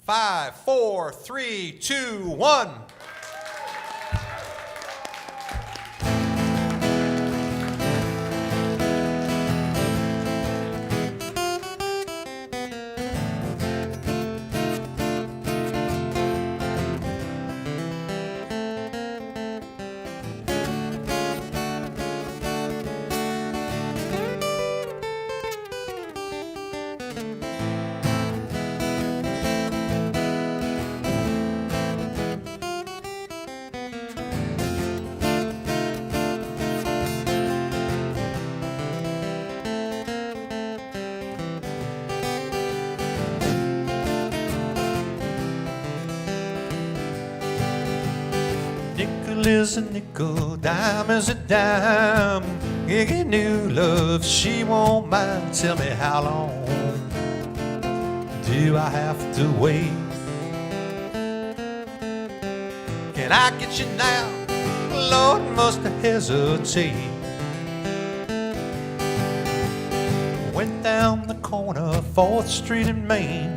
5, 4, 3, 2, 1. Nickel is a nickel, dime is a dime. Get new love, she won't mind. Tell me how long do I have to wait? Can I get you now? Lord, must I hesitate? Went down the corner, 4th Street in Maine,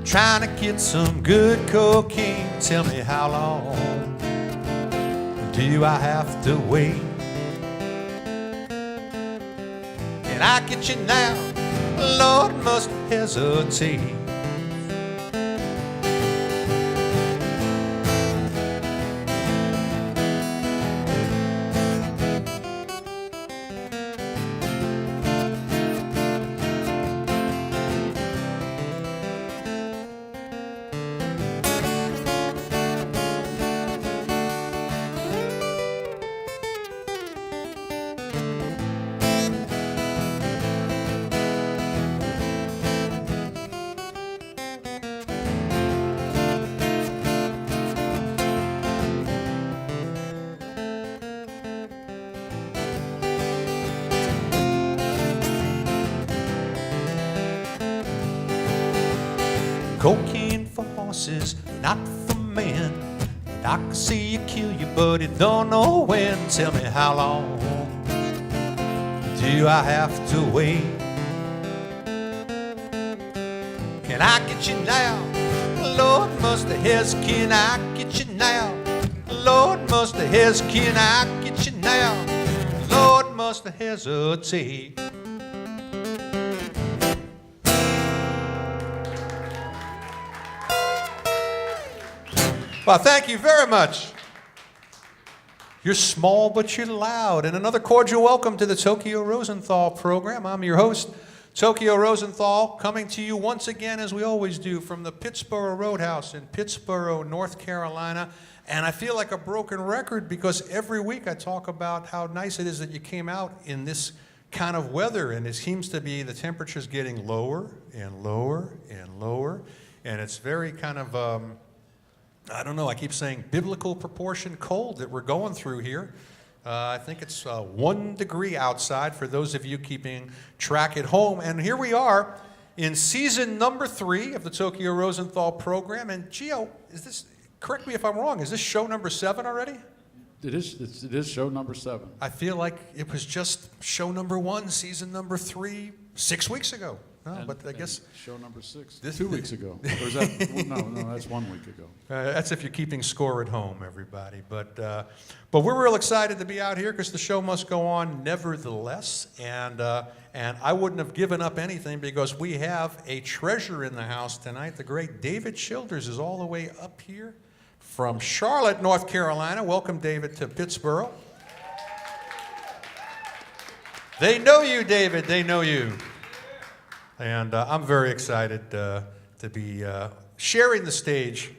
trying to get some good cocaine. Tell me how long do I have to wait? Can I get you now? Lord, must hesitate. Cocaine for horses, not for men. I can see you kill you, but you don't know when. Tell me how long do I have to wait? Can I get you now? Lord, must I hesitate? Can I get you now? Lord, must I hesitate? Can I get you now? Lord, must I hesitate? Well, thank you very much. You're small, but you're loud. And another cordial welcome to the Tokyo Rosenthal program. I'm your host, Tokyo Rosenthal, coming to you once again, as we always do, from the Pittsboro Roadhouse in Pittsboro, North Carolina. And I feel like a broken record because every week I talk about how nice it is that you came out in this kind of weather. And it seems to be the temperature's getting lower and lower and lower. And it's very kind of... I don't know, I keep saying biblical proportion cold that we're going through here. I think it's 1 degree outside for those of you keeping track at home. And here we are in season number 3 of the Tokyo Rosenthal program. And Gio, correct me if I'm wrong, is this show number 7 already? It is show number 7. I feel like it was just show number 1, season number 3, 6 weeks ago. No, but I guess show number 6, 2 weeks ago. Or is that, no, that's 1 week ago. That's if you're keeping score at home, everybody. But we're real excited to be out here because the show must go on nevertheless. And I wouldn't have given up anything because we have a treasure in the house tonight. The great David Childers is all the way up here from Charlotte, North Carolina. Welcome, David, to Pittsboro. They know you, David. They know you. And I'm very excited to be sharing the stage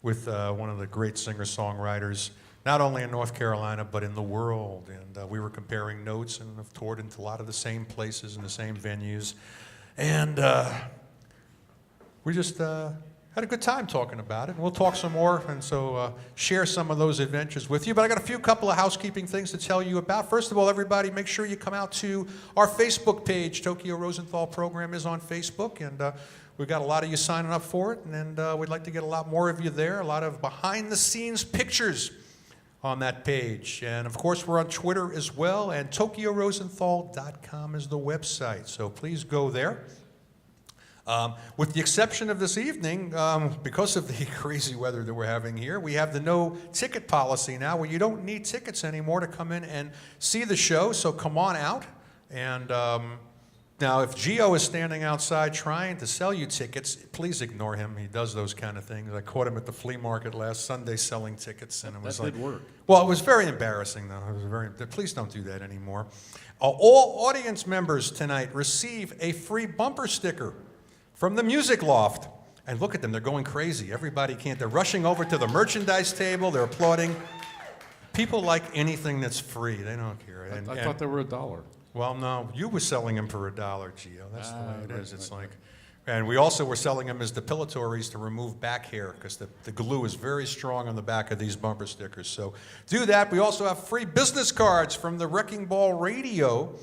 with one of the great singer-songwriters, not only in North Carolina, but in the world. And we were comparing notes and have toured into a lot of the same places and the same venues. And we just had a good time talking about it. And we'll talk some more, and so share some of those adventures with you. But I got a couple of housekeeping things to tell you about. First of all, everybody, make sure you come out to our Facebook page. Tokyo Rosenthal program is on Facebook, and we've got a lot of you signing up for it, and we'd like to get a lot more of you there, a lot of behind-the-scenes pictures on that page. And, of course, we're on Twitter as well, and TokyoRosenthal.com is the website, so please go there. With the exception of this evening, because of the crazy weather that we're having here, we have the no ticket policy now where you don't need tickets anymore to come in and see the show, so come on out. And now if Gio is standing outside trying to sell you tickets, please ignore him. He does those kind of things. I caught him at the flea market last Sunday selling tickets, and it was That did work. Well, it was very embarrassing, though. It was very. Please don't do that anymore. All audience members tonight receive a free bumper sticker from the Music Loft. And look at them, they're going crazy. Everybody can't, they're rushing over to the merchandise table, they're applauding. People like anything that's free, they don't care. I thought they were $1. Well, no, you were selling them for $1, Gio. That's the way it right, is. It's right, like, and we also were selling them as depilatories to remove back hair because the glue is very strong on the back of these bumper stickers. So do that. We also have free business cards from the Wrecking Ball Radio.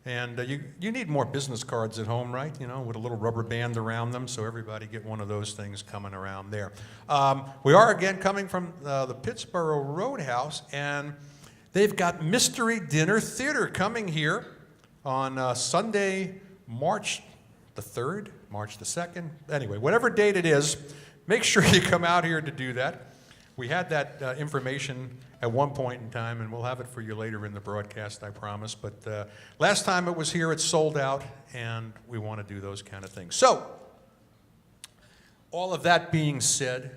And you need more business cards at home, right? You know, with a little rubber band around them, so everybody get one of those things coming around there. We are again coming from the Pittsburgh Roadhouse, and they've got Mystery Dinner Theater coming here on Sunday, March the 3rd, March the 2nd. Anyway, whatever date it is, make sure you come out here to do that. We had that information at one point in time, and we'll have it for you later in the broadcast, I promise. But last time it was here, it sold out, and we want to do those kind of things. So, all of that being said,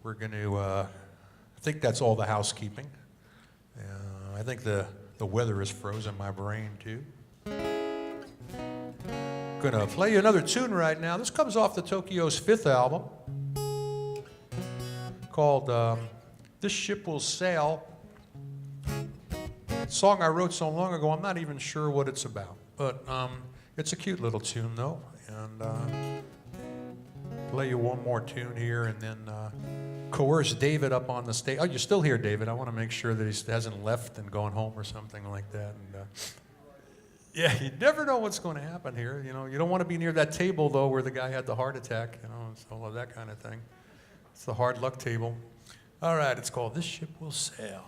we're going to, I think that's all the housekeeping. I think the weather has frozen my brain, too. Going to play you another tune right now. This comes off the Tokyo's 5th album, called This Ship Will Sail. A song I wrote so long ago, I'm not even sure what it's about. But it's a cute little tune, though. And play you one more tune here, and then coerce David up on the stage. Oh, you're still here, David. I want to make sure that he hasn't left and gone home or something like that. And yeah, you never know what's going to happen here. You know, you don't want to be near that table, though, where the guy had the heart attack. You know, it's all of that kind of thing. It's the hard luck table. All right, it's called This Ship Will Sail.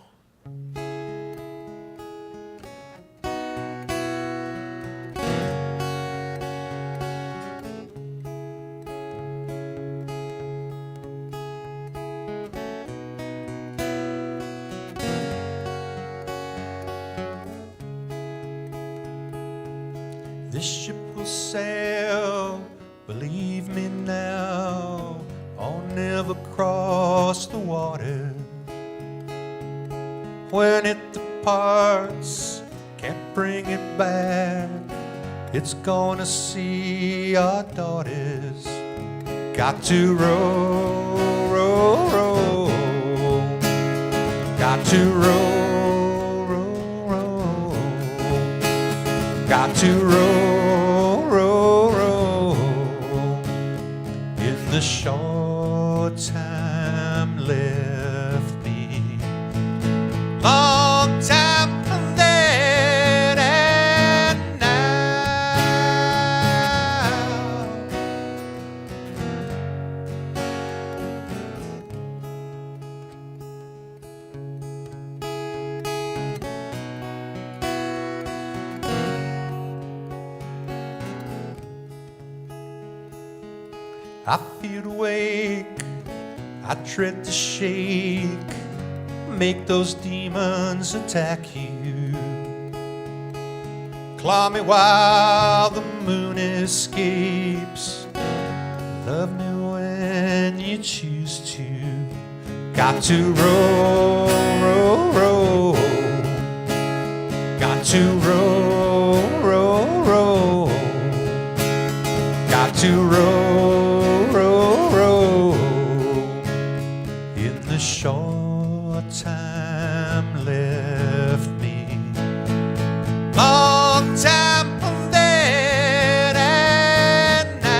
This ship will sail, believe me now, I'll never cross the water. When it departs, can't bring it back, it's gonna see our daughters. Got to row, row, row, got to row, row, row, got to row, row, row, in the short time left me. Long time then and now. I feel to wake, I dread to shake, make those demons attack you. Claw me while the moon escapes, love me when you choose to. Got to row, row, row, got to row, row, row, got to row, row, row, in the short time left me. Long time from then and now.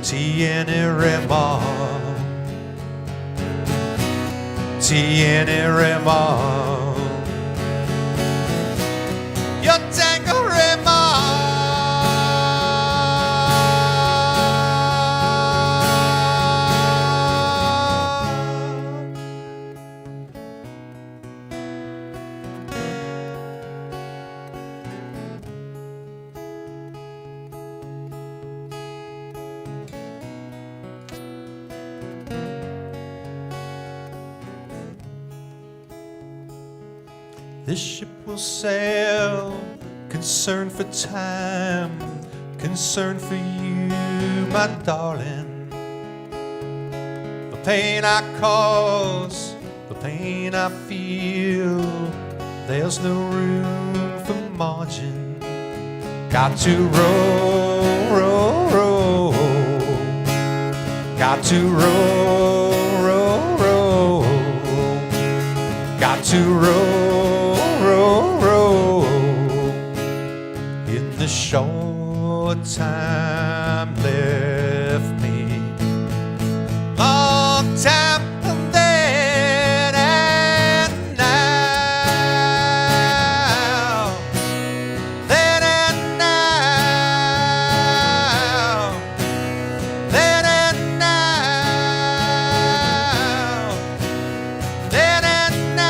Tiene remor, tiene remor. Yo tengo remor. This ship will sail, concern for time, concern for you, my darling. The pain I cause, the pain I feel, there's no room for margin. Got to roll, roll, roll. Got to roll, roll, roll. Got to roll, roll, roll. In the short time left me, long time then and now, then and now, then and now, then and now.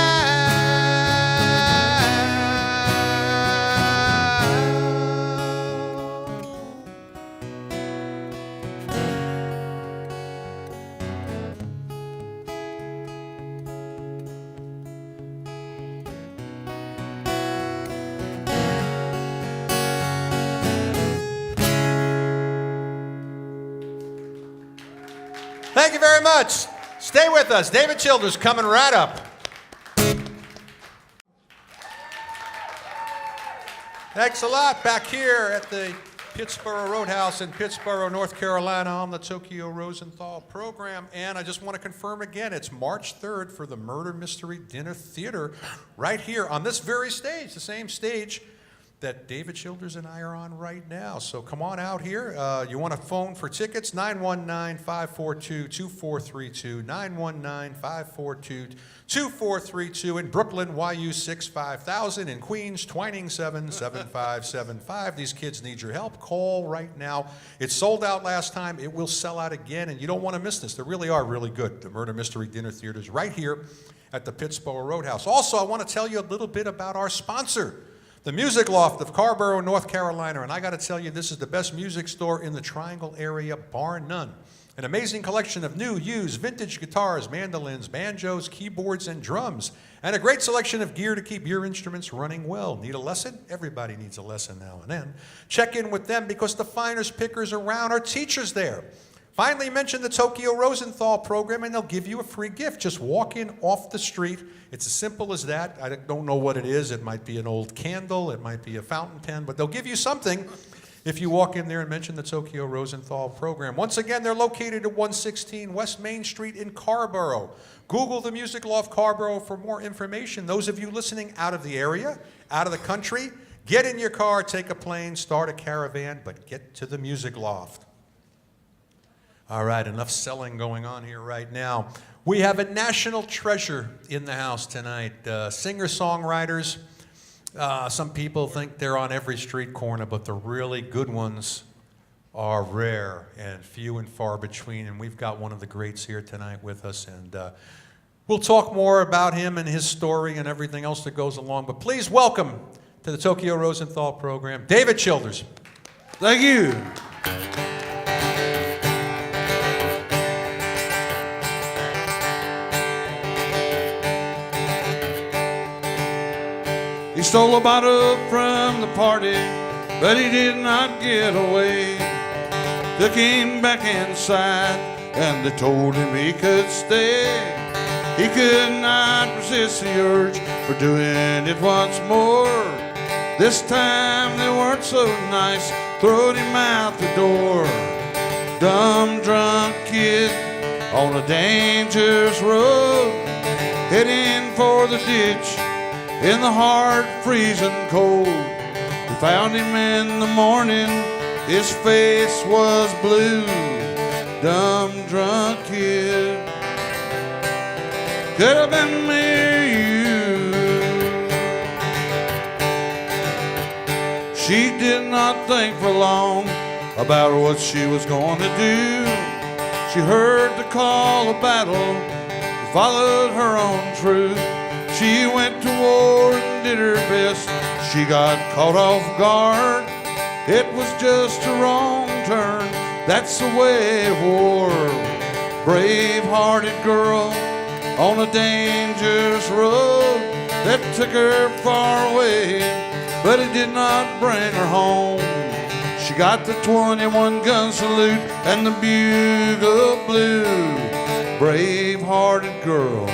Thank you very much. Stay with us. David Childers coming right up. Thanks a lot. Back here at the Pittsboro Roadhouse in Pittsboro, North Carolina on the Tokyo Rosenthal program. And I just want to confirm again, it's March 3rd for the Murder Mystery Dinner Theater right here on this very stage, the same stage that David Childers and I are on right now. So come on out here. You want to phone for tickets? 919-542-2432, 919-542-2432. In Brooklyn, YU6 5000. In Queens, Twining 77575. These kids need your help. Call right now. It sold out last time. It will sell out again, and you don't want to miss this. They really are really good. The Murder Mystery Dinner Theaters right here at the Pittsboro Roadhouse. Also, I want to tell you a little bit about our sponsor, the Music Loft of Carrboro, North Carolina. And I got to tell you, this is the best music store in the Triangle area, bar none. An amazing collection of new, used, vintage guitars, mandolins, banjos, keyboards, and drums. And a great selection of gear to keep your instruments running well. Need a lesson? Everybody needs a lesson now and then. Check in with them because the finest pickers around are teachers there. Finally, mention the Tokyo Rosenthal program and they'll give you a free gift. Just walk in off the street. It's as simple as that. I don't know what it is. It might be an old candle. It might be a fountain pen. But they'll give you something if you walk in there and mention the Tokyo Rosenthal program. Once again, they're located at 116 West Main Street in Carrboro. Google the Music Loft Carrboro for more information. Those of you listening out of the area, out of the country, get in your car, take a plane, start a caravan, but get to the Music Loft. All right, enough selling going on here right now. We have a national treasure in the house tonight. Singer-songwriters. Some people think they're on every street corner, but the really good ones are rare and few and far between. And we've got one of the greats here tonight with us. And we'll talk more about him and his story and everything else that goes along. But please welcome to the Tokyo Rosenthal program, David Childers. Thank you. He stole a bottle from the party, but he did not get away. Took him back inside, and they told him he could stay. He could not resist the urge for doing it once more. This time they weren't so nice, throwed him out the door. Dumb drunk kid on a dangerous road, heading for the ditch in the hard freezing cold. We found him in the morning, his face was blue. Dumb drunk kid. Could have been me or you. She did not think for long about what she was going to do. She heard the call of battle and followed her own truth. She went to war and did her best. She got caught off guard. It was just a wrong turn. That's the way of war. Brave-hearted girl on a dangerous road that took her far away, but it did not bring her home. She got the 21 gun salute and the bugle blew. Brave-hearted girl.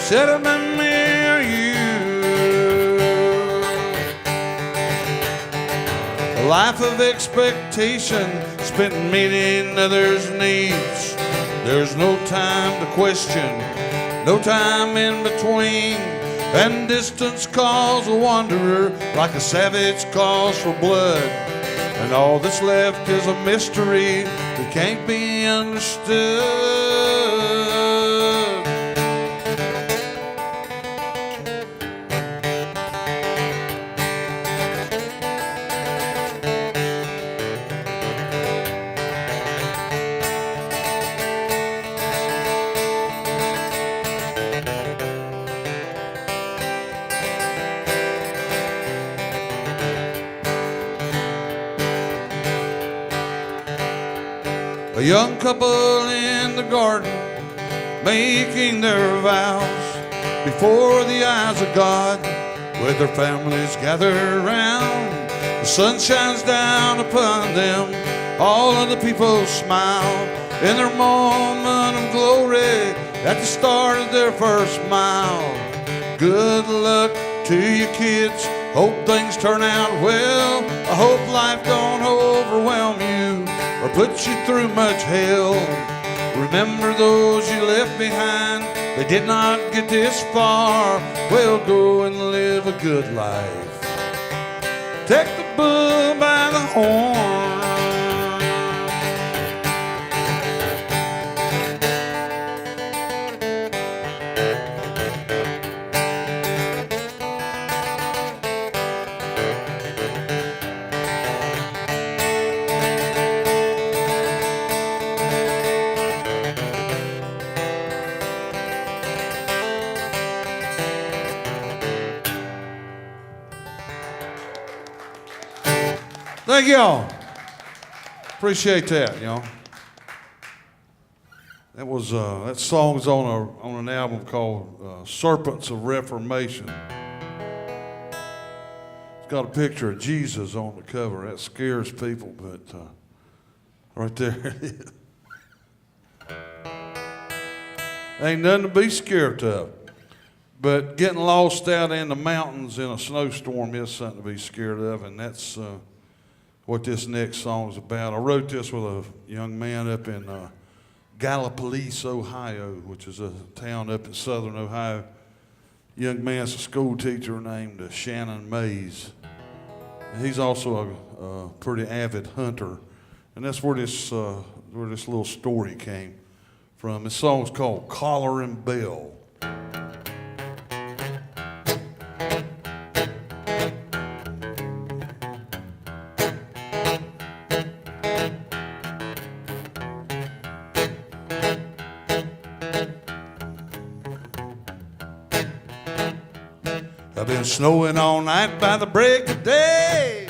Said I'm in me or you. A life of expectation spent meeting others' needs. There's no time to question, no time in between. And distance calls a wanderer like a savage calls for blood. And all that's left is a mystery that can't be understood. A young couple in the garden making their vows before the eyes of God, with their families gathered around. The sun shines down upon them, all of the people smile in their moment of glory at the start of their first mile. Good luck to you kids, hope things turn out well. I hope life don't overwhelm you or put you through much hell. Remember those you left behind, they did not get this far. Well, go and live a good life. Take the bull by the horn. Thank y'all. Appreciate that, y'all. That was that song's on an album called Serpents of Reformation. It's got a picture of Jesus on the cover. That scares people, but right there it is. Ain't nothing to be scared of. But getting lost out in the mountains in a snowstorm is something to be scared of, and that's what this next song is about. I wrote this with a young man up in Gallipolis, Ohio, which is a town up in southern Ohio. Young man's a school teacher named Shannon Mays. And he's also a pretty avid hunter. And that's where this little story came from. This song's called Collar and Bell. I've been snowing all night by the break of day.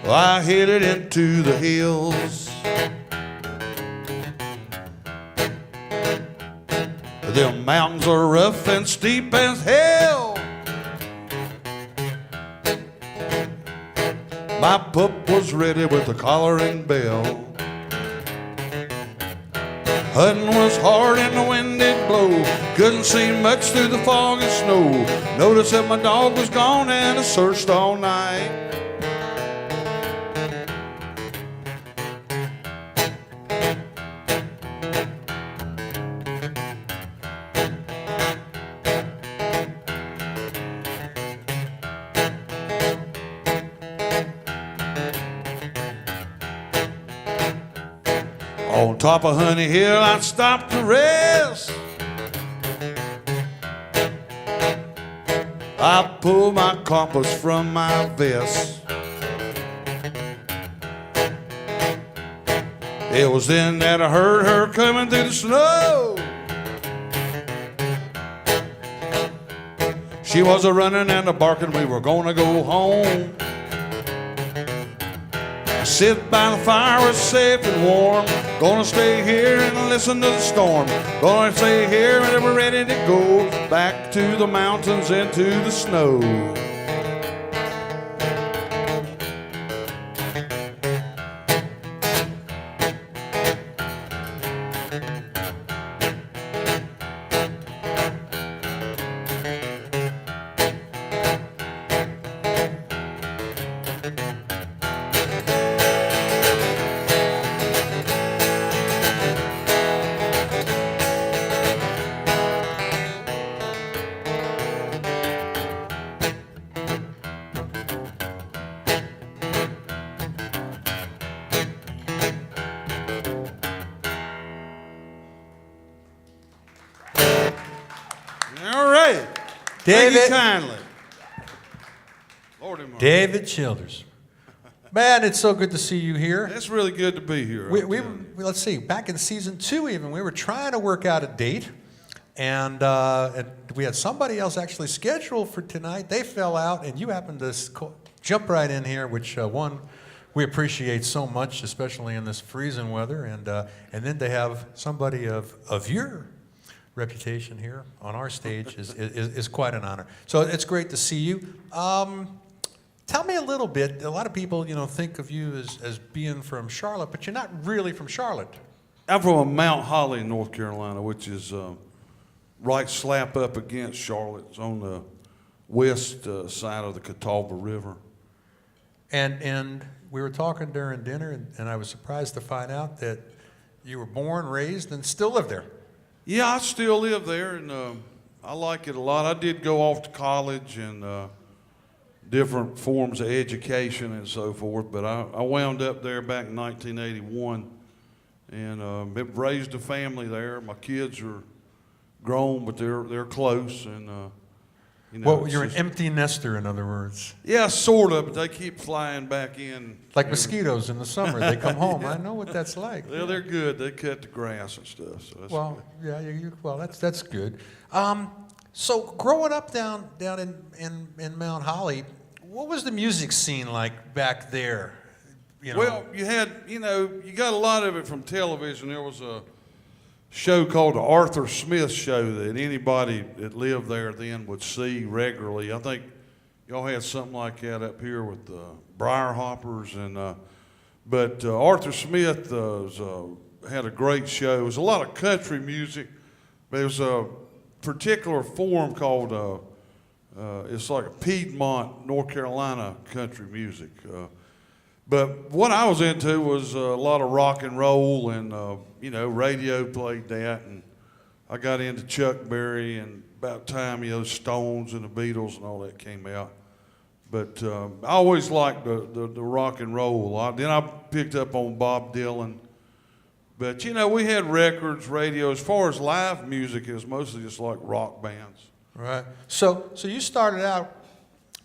Well, I headed into the hills. Them mountains are rough and steep as hell. My pup was ready with the collar and bell. Hunting was hard and the wind did blow. Couldn't see much through the fog and snow. Noticed that my dog was gone and I searched all night. On top of Honey Hill, I stopped to rest. I pulled my compass from my vest. It was then that I heard her coming through the snow. She was a running and a barking, we were gonna go home. Sit by the fire, was safe and warm. Gonna stay here and listen to the storm. Gonna stay here and we're ready to go back to the mountains and to the snow. All right. David. Thank you kindly. Lordy Mercy. David Childers. Man, it's so good to see you here. It's really good to be here. Let's see, back in season 2 even, we were trying to work out a date, and we had somebody else actually scheduled for tonight. They fell out, and you happened to jump right in here, which we appreciate so much, especially in this freezing weather, and then to have somebody of your reputation here on our stage is quite an honor. So it's great to see you. Tell me a little bit. A lot of people, think of you as being from Charlotte, but you're not really from Charlotte. I'm from Mount Holly, North Carolina, which is right slap up against Charlotte. It's on the west side of the Catawba River. And we were talking during dinner, and I was surprised to find out that you were born, raised, and still live there. Yeah, I still live there, and I like it a lot. I did go off to college and different forms of education and so forth, but I wound up there back in 1981 and raised a family there. My kids are grown, but they're close, and Well, you're an empty nester, in other words. Yeah, sort of, but they keep flying back in. Like mosquitoes in the summer, they come home. I know what that's like. Well, they're good. They cut the grass and stuff. So that's well, good. yeah, that's good. So growing up down in Mount Holly, what was the music scene like back there? Well, you had, you got a lot of it from television. There was a show called the Arthur Smith Show that anybody that lived there then would see regularly. I think y'all had something like that up here with the Briar Hoppers, but Arthur Smith had a great show. It was a lot of country music, but there was a particular form called it's like a Piedmont, North Carolina country music. But what I was into was a lot of rock and roll, and radio played that, and I got into Chuck Berry, and about time Stones and the Beatles and all that came out. But I always liked the rock and roll a lot. Then I picked up on Bob Dylan. But we had records, radio. As far as live music, it was mostly just like rock bands. Right. So you started out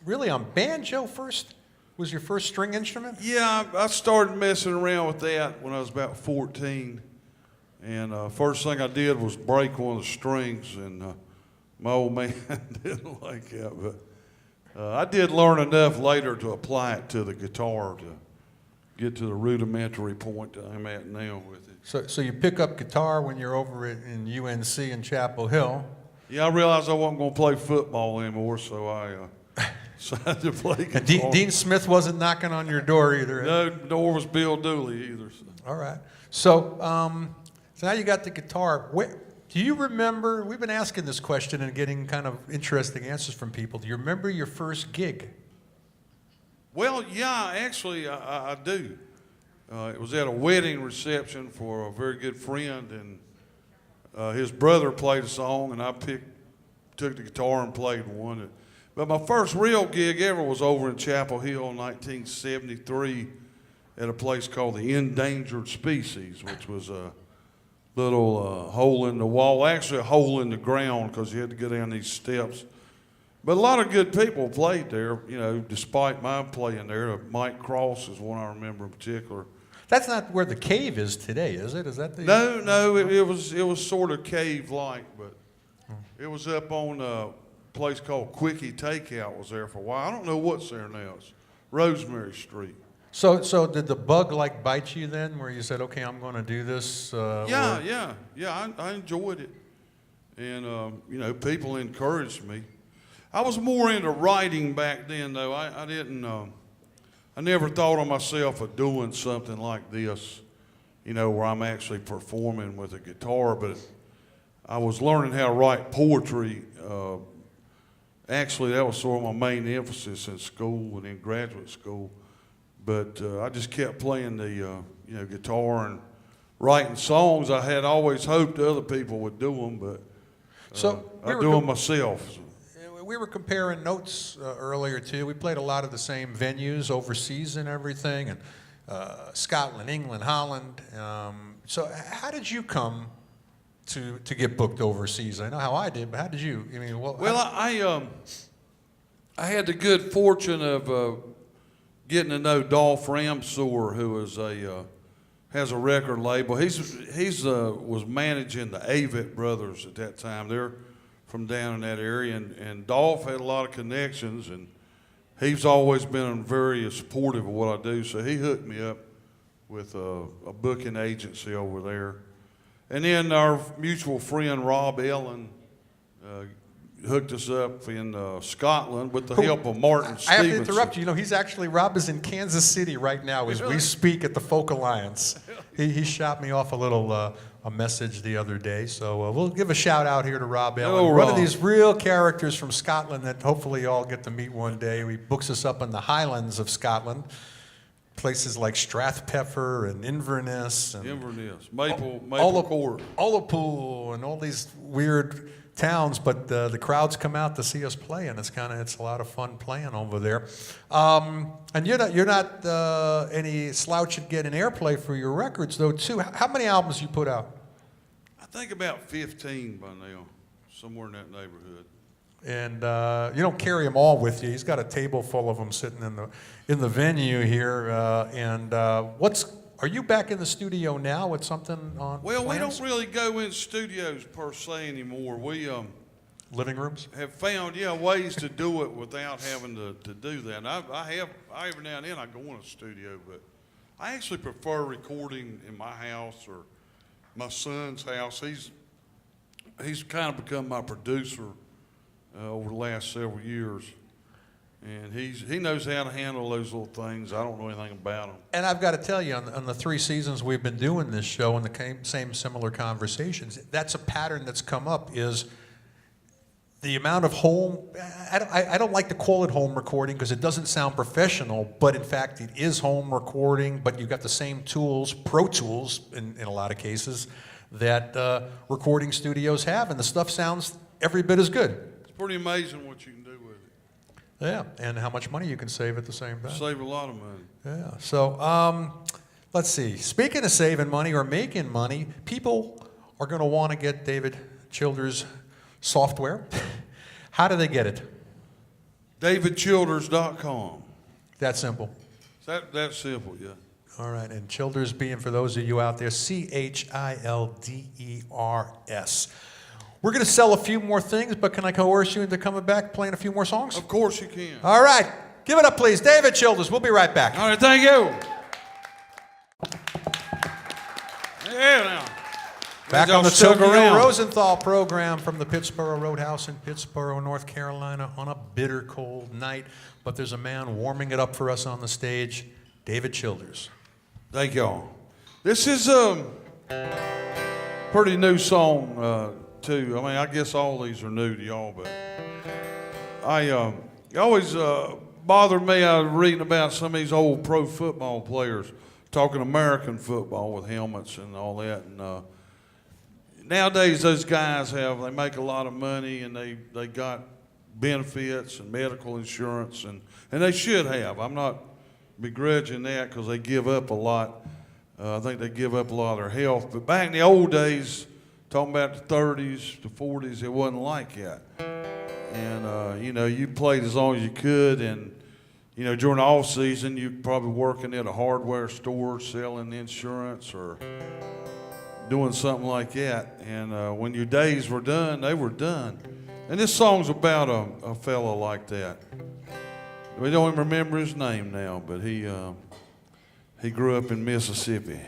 really on banjo first? Was your first string instrument? Yeah, I started messing around with that when I was about 14. And first thing I did was break one of the strings, and my old man didn't like that. But I did learn enough later to apply it to the guitar to get to the rudimentary point that I'm at now with it. So you pick up guitar when you're over in UNC in Chapel Hill. Yeah, I realized I wasn't going to play football anymore, so I decided to play guitar. Dean Smith wasn't knocking on your door either. No, nor was Bill Dooley either. So. All right. So now you got the guitar. Do you remember, we've been asking this question and getting kind of interesting answers from people. Do you remember your first gig? Well, yeah, actually, I do. It was at a wedding reception for a very good friend, and his brother played a song, and I took the guitar and played one. But my first real gig ever was over in Chapel Hill in 1973 at a place called the Endangered Species, which was a little hole in the wall, actually a hole in the ground because you had to go down these steps. But a lot of good people played there, you know, despite my playing there. Mike Cross is one I remember in particular. That's not where the cave is today, is it? Is that the? No, it was sort of cave-like, but it was up on a place called Quickie Takeout was there for a while. I don't know what's there now. It's Rosemary Street. So did the bug like bite you then, where you said, okay, I'm going to do this? Yeah. I enjoyed it, and you know, people encouraged me. I was more into writing back then, though. I didn't. I never thought of myself of doing something like this, you know, where I'm actually performing with a guitar. But I was learning how to write poetry. Actually, that was sort of my main emphasis in school and in graduate school. But I just kept playing the you know, guitar and writing songs. I had always hoped other people would do them, but I do them myself. We were comparing notes earlier too. We played a lot of the same venues overseas and everything, and Scotland, England, Holland. So how did you come to get booked overseas? I know how I did, but how did you? I mean, I had the good fortune of getting to know Dolph Ramsour, who is has a record label. He's was managing the Avett Brothers at that time. They're from down in that area, and Dolph had a lot of connections, and he's always been very supportive of what I do, so he hooked me up with a booking agency over there. And then our mutual friend Rob Ellen hooked us up in Scotland with the help of Martin Stevenson. I have to interrupt you. You know, Rob is in Kansas City right now as we speak at the Folk Alliance. He shot me off a little a message the other day, so we'll give a shout out here to Rob Ellen, one of these real characters from Scotland that hopefully you all get to meet one day. He books us up in the Highlands of Scotland, places like Strathpeffer and Inverness and Maple Court, Ullapool, and all these weird towns, but the crowds come out to see us play, and it's a lot of fun playing over there. And you're not any slouch at getting airplay for your records though too. How many albums you put out? I think about 15 by now, somewhere in that neighborhood. And you don't carry them all with you. He's got a table full of them sitting in the venue here. Are you back in the studio now with something on? Well, plans? we don't really go in studios per se anymore. We living rooms have found ways to do it without having to do that. And I every now and then I go in a studio, but I actually prefer recording in my house or my son's house. He's kind of become my producer over the last several years. And he knows how to handle those little things. I don't know anything about them. And I've got to tell you, on the 3 seasons we've been doing this show and the same similar conversations, that's a pattern that's come up is the amount of home, I don't like to call it home recording because it doesn't sound professional, but in fact it is home recording, but you've got the same tools, Pro Tools in a lot of cases, that recording studios have, and the stuff sounds every bit as good. It's pretty amazing what you can do with it. Yeah, and how much money you can save at the same time. Save a lot of money. Yeah, so let's see. Speaking of saving money or making money, people are going to want to get David Childers' software. How do they get it? DavidChilders.com. That simple. That's simple, yeah. All right, and Childers being, for those of you out there, Childers. We're going to sell a few more things, but can I coerce you into coming back, playing a few more songs? Of course you can. All right, give it up, please. David Childers. We'll be right back. All right, thank you. Yeah, now. Back on the Tokyo Rosenthal program from the Pittsboro Roadhouse in Pittsboro, North Carolina, on a bitter cold night. But there's a man warming it up for us on the stage, David Childers. Thank y'all. This is a pretty new song, too. I mean, I guess all these are new to y'all, but it always bothered me. I was reading about some of these old pro football players talking American football with helmets and all that, and nowadays those guys they make a lot of money, and they got benefits and medical insurance, and they should have. I'm not begrudging that because they give up a lot. I think they give up a lot of their health. But back in the old days, talking about the 30s, the 40s, it wasn't like that. And, you know, you played as long as you could. And, you know, during the off season, you probably working at a hardware store selling insurance or doing something like that. And when your days were done, they were done. And this song's about a fella like that. We don't even remember his name now, but he grew up in Mississippi.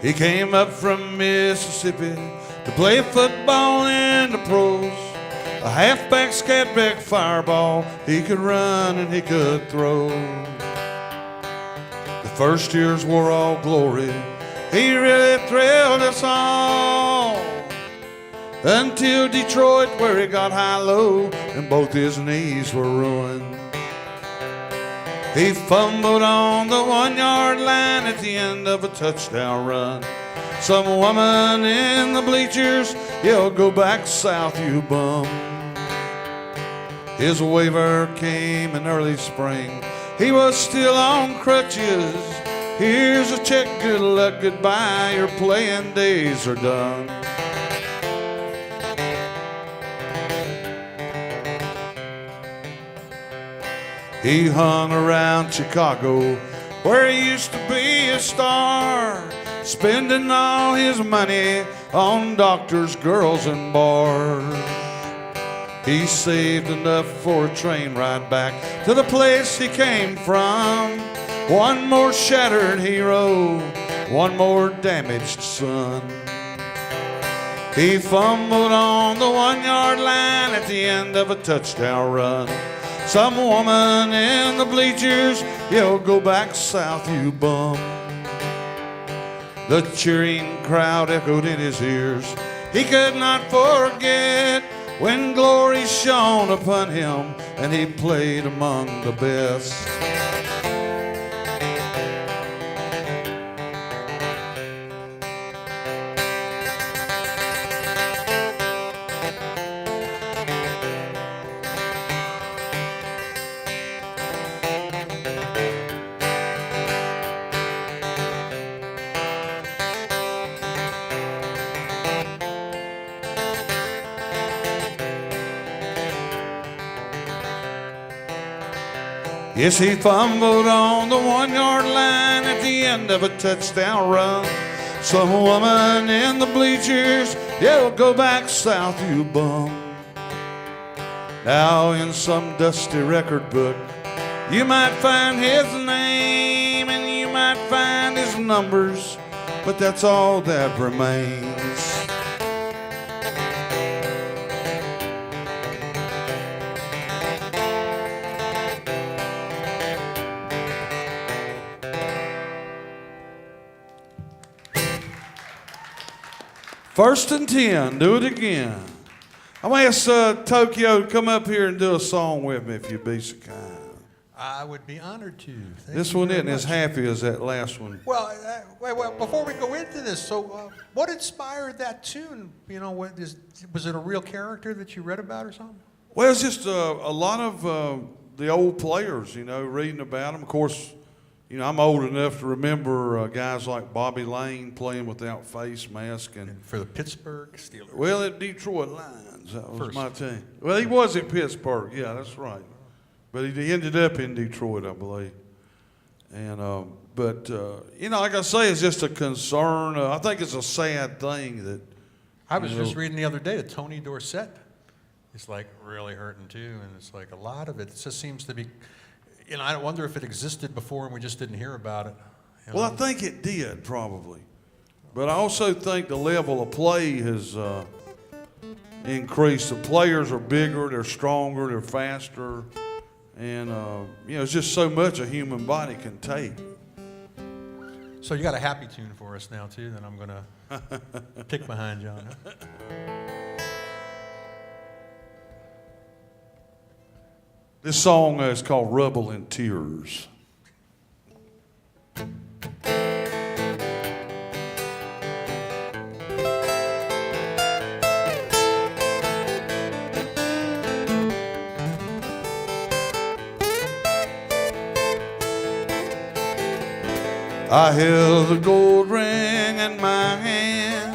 He came up from Mississippi to play football in the pros. A halfback, scatback, fireball. He could run and he could throw. The first years were all glory. He really thrilled us all. Until Detroit, where he got high-low and both his knees were ruined. He fumbled on the 1-yard line at the end of a touchdown run. Some woman in the bleachers yelled, "Go back south, you bum." His waiver came in early spring. He was still on crutches. Here's a check, good luck, goodbye, your playing days are done. He hung around Chicago, where he used to be a star, spending all his money on doctors, girls, and bars. He saved enough for a train ride back to the place he came from. One more shattered hero, one more damaged son. He fumbled on the 1-yard line at the end of a touchdown run. Some woman in the bleachers yelled, "Go back south, you bum." The cheering crowd echoed in his ears. He could not forget when glory shone upon him and he played among the best. Yes, he fumbled on the 1-yard line at the end of a touchdown run. Some woman in the bleachers yelled, "Go back south, you bum." Now in some dusty record book, you might find his name and you might find his numbers, but that's all that remains. First and 10, do it again. I'm going to ask Tokyo to come up here and do a song with me if you'd be so kind. I would be honored to. This one isn't as happy as that last one. Well, wait, before we go into this, so what inspired that tune? You know, was it a real character that you read about or something? Well, it's just a lot of the old players, you know, reading about them. Of course, you know, I'm old enough to remember guys like Bobby Lane playing without face mask. And for the Pittsburgh Steelers. Well, at Detroit Lions, that was First. my team. Well, he was at Pittsburgh, yeah, that's right. But he ended up in Detroit, I believe. And you know, like I say, it's just a concern. I think it's a sad thing that. I was just reading the other day that Tony Dorsett is like really hurting too, and it's like a lot of it just seems to be. You know, I wonder if it existed before and we just didn't hear about it. Well, I think it did probably, but I also think the level of play has increased. The players are bigger, they're stronger, they're faster, and you know, it's just so much a human body can take. So you got a happy tune for us now too that I'm gonna pick behind John. Huh? This song is called "Rubble and Tears." I held the gold ring in my hand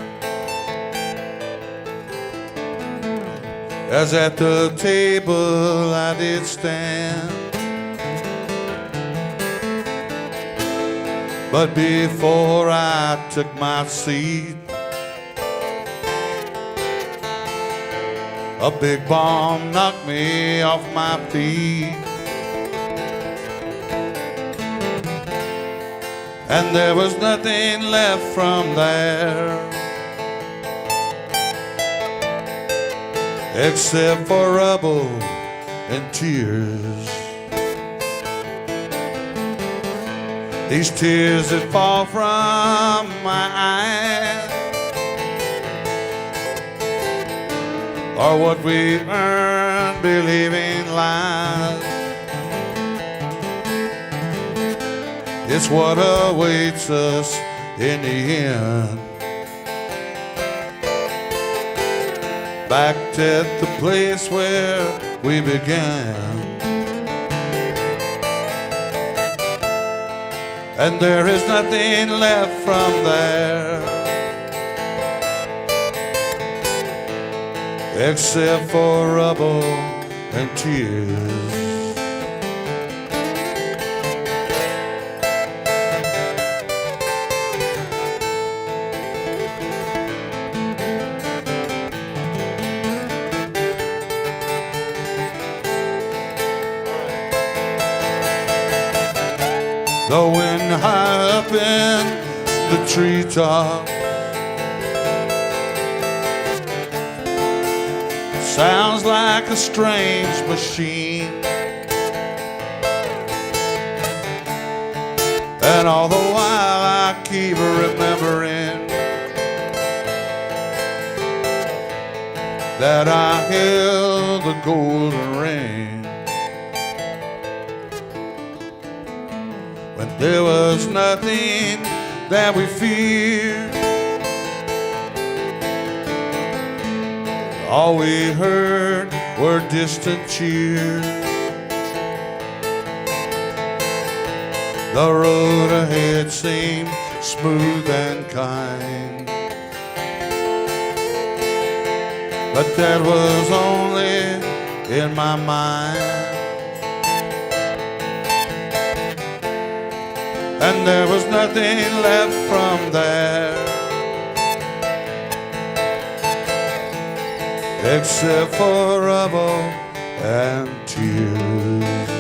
as at the table I did stand. But before I took my seat, a big bomb knocked me off my feet. And there was nothing left from there except for rubble and tears. These tears that fall from my eyes are what we earn believing lies. It's what awaits us in the end. Back at the place where we began. And there is nothing left from there except for rubble and tears. The wind high up in the treetops sounds like a strange machine. And all the while I keep remembering that I held the golden ring when there was nothing that we feared. All we heard were distant cheers. The road ahead seemed smooth and kind, but that was only in my mind. And there was nothing left from there except for rubble and tears.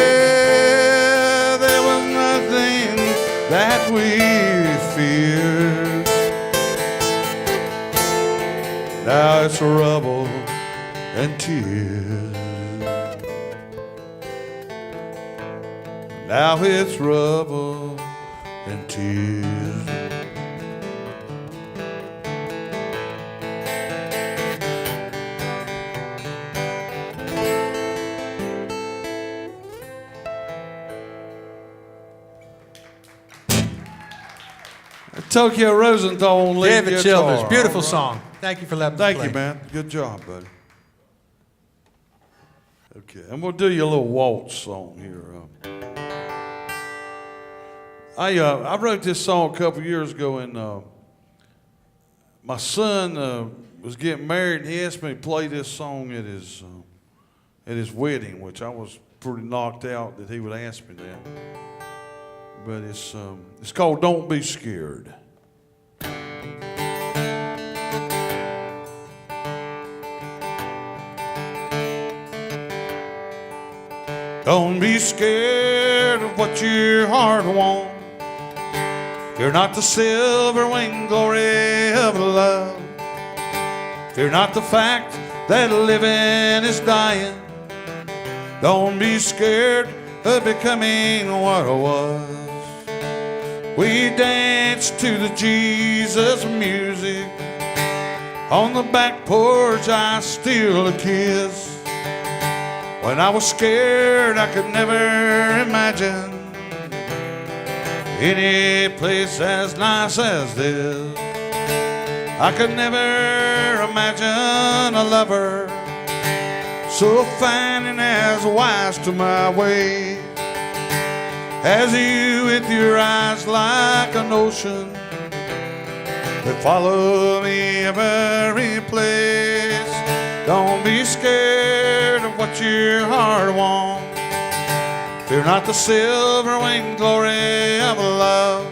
Yeah, there was nothing that we feared. Now it's rubble and tears. Now it's rubble and tears. Tokyo Rosenthal on lead David guitar. Childers, beautiful song. Thank you for letting me Thank play. you, man. Good job, buddy. Okay, and we'll do you a little waltz song here. I wrote this song a couple years ago, and my son was getting married, and he asked me to play this song at his wedding, which I was pretty knocked out that he would ask me that. But it's called "Don't Be Scared." Don't be scared of what your heart wants. Fear not the silver-winged glory of love. Fear not the fact that living is dying. Don't be scared of becoming what I was. We danced to the Jesus music. On the back porch I steal a kiss. When I was scared I could never imagine any place as nice as this. I could never imagine a lover so fine and as wise to my way as you with your eyes like an ocean that follow me every place. Don't be scared of what your heart wants. Fear not the silver-winged glory of love.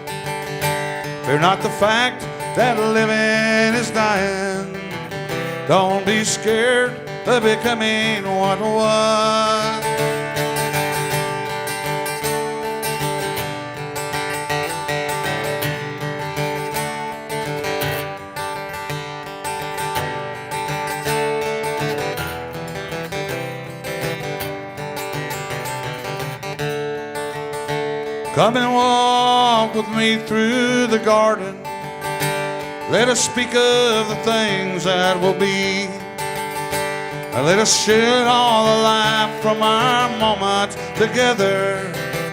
Fear not the fact that living is dying. Don't be scared of becoming what was. Come and walk with me through the garden. Let us speak of the things that will be. And let us shed all the life from our moments together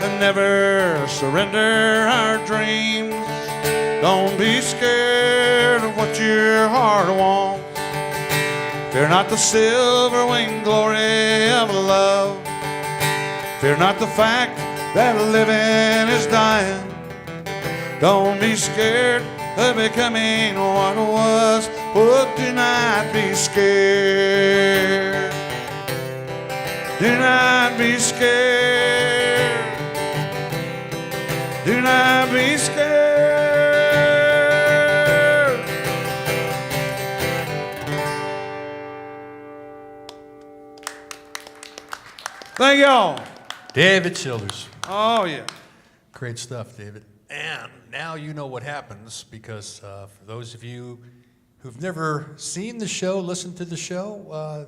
and never surrender our dreams. Don't be scared of what your heart wants. Fear not the silver-winged glory of love. Fear not the fact that living is dying. Don't be scared of becoming what was. Oh, do not be scared. Do not be scared. Do not be scared. Thank y'all. David Childers. Oh, yeah. Great stuff, David. And now you know what happens, because for those of you who've never seen the show, listened to the show,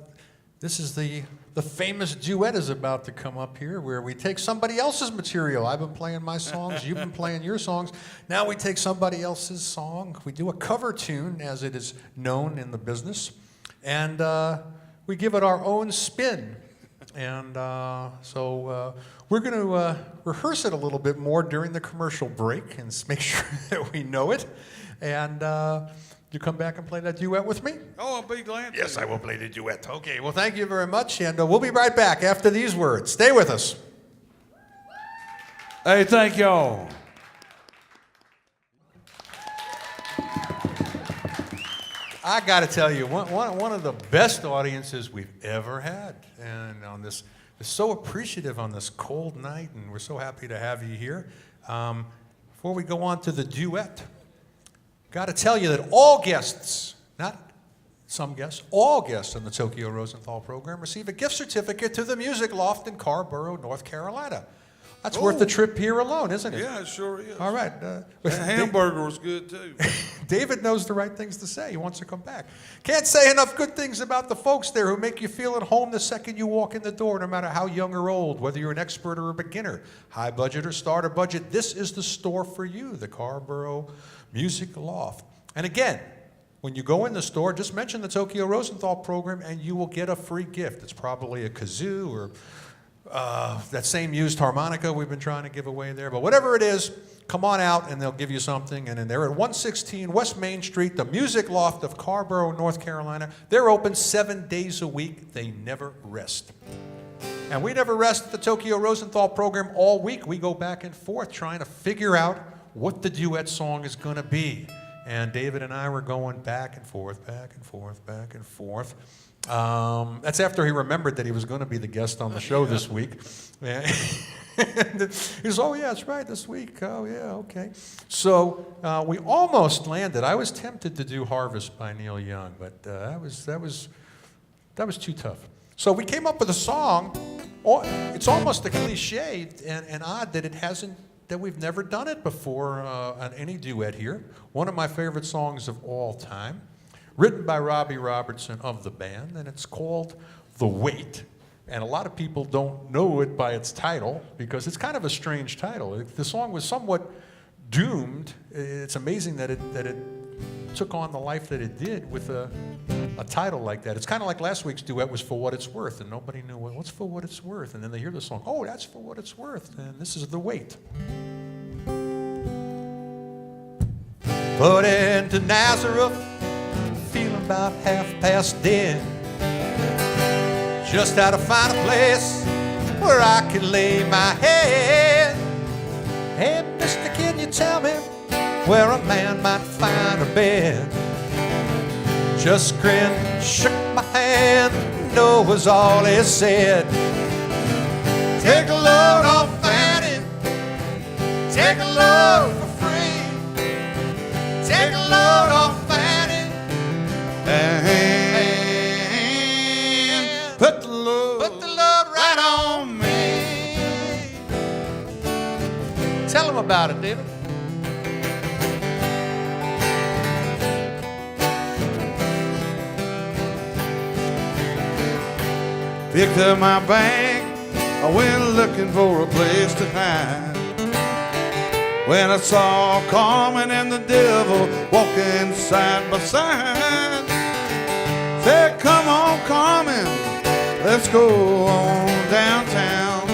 this is the famous duet is about to come up here, where we take somebody else's material. I've been playing my songs, you've been playing your songs. Now we take somebody else's song. We do a cover tune, as it is known in the business, and we give it our own spin. And so we're going to rehearse it a little bit more during the commercial break and make sure that we know it. And you come back and play that duet with me? Oh, I'll be glad to. Yes, I will play the duet. Okay, well, thank you very much. And we'll be right back after these words. Stay with us. Hey, thank y'all. I got to tell you, one of the best audiences we've ever had, and on this, we're so appreciative on this cold night, and we're so happy to have you here. Before we go on to the duet, got to tell you that all guests, not some guests, all guests on the Tokyo Rosenthal program receive a gift certificate to the Music Loft in Carborough, North Carolina. That's worth the trip here alone, isn't it? Yeah, it sure is. All right. That hamburger was good, too. David knows the right things to say. He wants to come back. Can't say enough good things about the folks there who make you feel at home the second you walk in the door, no matter how young or old, whether you're an expert or a beginner, high budget or starter budget. This is the store for you, the Carborough Music Loft. And again, when you go in the store, just mention the Tokyo Rosenthal program and you will get a free gift. It's probably a kazoo or that same used harmonica we've been trying to give away there. But whatever it is, come on out and they'll give you something. And then they're at 116 West Main Street, the Music Loft of Carborough, North Carolina. They're open 7 days a week. They never rest. And we never rest at the Tokyo Rosenthal program all week. We go back and forth trying to figure out what the duet song is going to be. And David and I were going back and forth, back and forth, back and forth. That's after he remembered that he was going to be the guest on the show this week. And he says, oh, yeah, that's right, this week. Oh, yeah, okay. So we almost landed. I was tempted to do Harvest by Neil Young, but that was too tough. So we came up with a song. It's almost a cliche and odd that that we've never done it before on any duet here. One of my favorite songs of all time, written by Robbie Robertson of the band, and it's called The Wait. And a lot of people don't know it by its title because it's kind of a strange title. The song was somewhat doomed. It's amazing that it took on the life that it did with a title like that. It's kind of like last week's duet was For What It's Worth, and nobody knew what's For What It's Worth. And then they hear the song, oh, that's For What It's Worth, and this is The Weight. Put into Nazareth, feeling about half past dead. Just how to find a place where I could lay my head. Hey, mister, can you tell me where a man might find a bed? Just grinned, shook my hand, no was all he said. Take a load off Fanny, take a load for free. Take a load off Fanny and put the load right on me. Tell him about it, David. Picked up my bag, I went looking for a place to hide. When I saw Carmen and the devil walking side by side, said, come on, Carmen, let's go on downtown.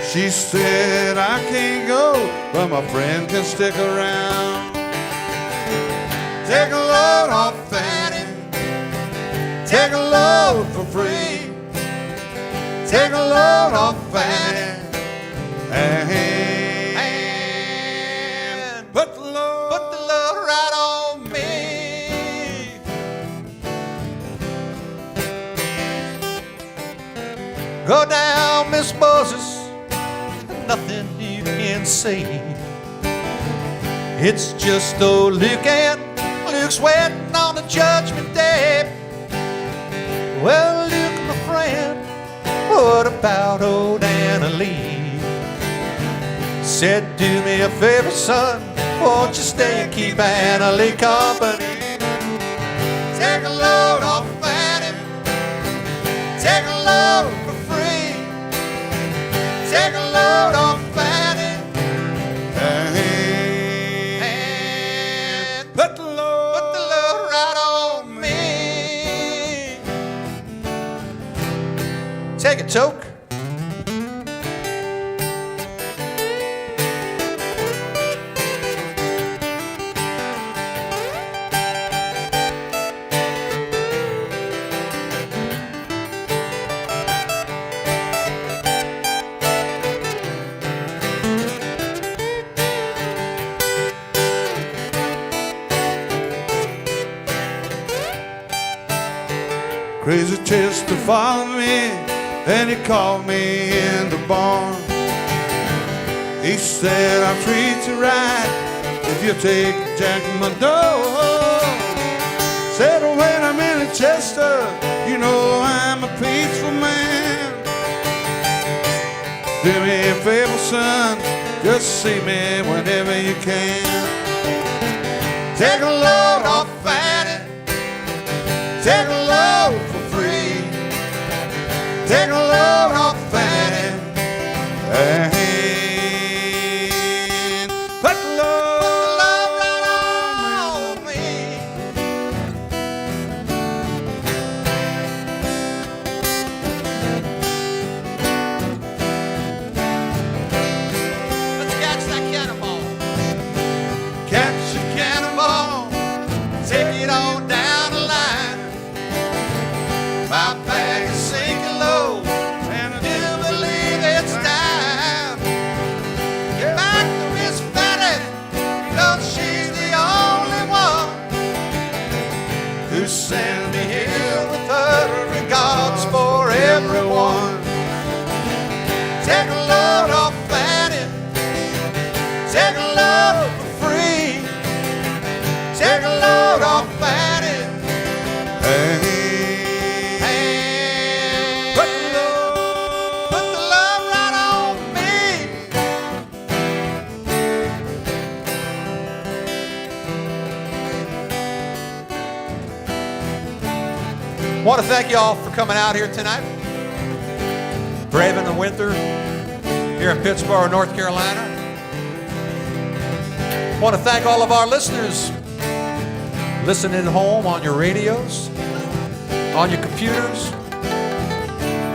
She said, I can't go, but my friend can stick around. Take a load off Fanny, take a load for free. Take a load off Fanny and put the load right on me. Go down, Miss Moses, nothing you can say. It's just old Luke, and Luke's waiting on the judgment day. Well, Luke, my friend, what about old Anna Lee? Said, do me a favor, son, won't you stay and keep Anna Lee company? Take a load off Fanny, take a load for free. Take a load off Fanny and put the load right on me. Take it, Toke. Crazy Chester followed me, and he called me in the barn. He said, I'll treat you right if you take Jack my door. Said, when I'm in Chester, you know I'm a peaceful man. Do me a favor, son, just see me whenever you can. Take a load off Fanny, take a load for free. Take a load off Fanny and put the load right on me. Let's catch that cannonball. Catch a cannonball, take it on down the line. My bag is sinking low, and I do believe it's time. Get back to Miss Fanny, cause she's the only one who sent me here with her regards for everyone. Take a load off Fanny, take a load for free. Take a load off Fanny and put the love right on me. Want to thank you all for coming out here tonight, braving the winter here in Pittsburgh, North Carolina. Want to thank all of our listeners listening at home on your radios, on your computers,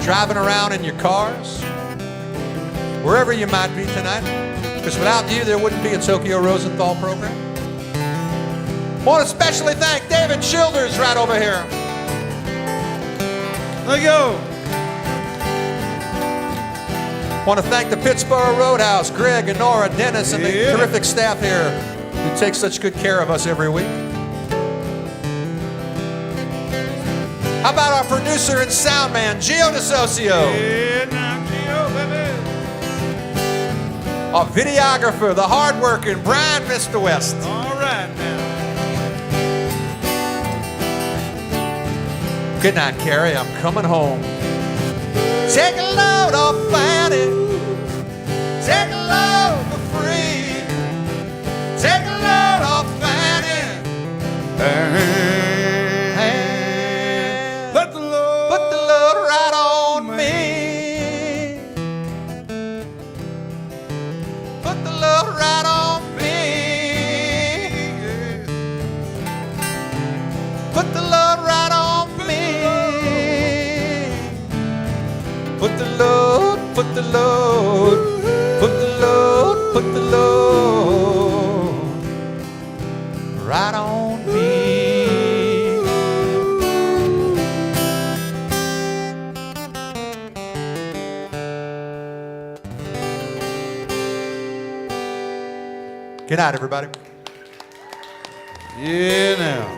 driving around in your cars, wherever you might be tonight, because without you there wouldn't be a Tokyo Rosenthal program. Want to especially thank David Childers right over here. There you go. Want to thank the Pittsburgh Roadhouse, Greg and Nora, Dennis, and the terrific staff here who take such good care of us every week. How about our producer and sound man, Gio DeSocio? Yeah, now, Gio, baby. Our videographer, the hard-working Brian Mr. West. All right now. Good night, Carrie. I'm coming home. Take a load off Fanny. Take a load for free. Take a load off Fanny. Put the load right on me. Put the load right on me. Put the load right on me. Put the load, put the load, put the load, put the load right on me. Good night, everybody. Yeah, now.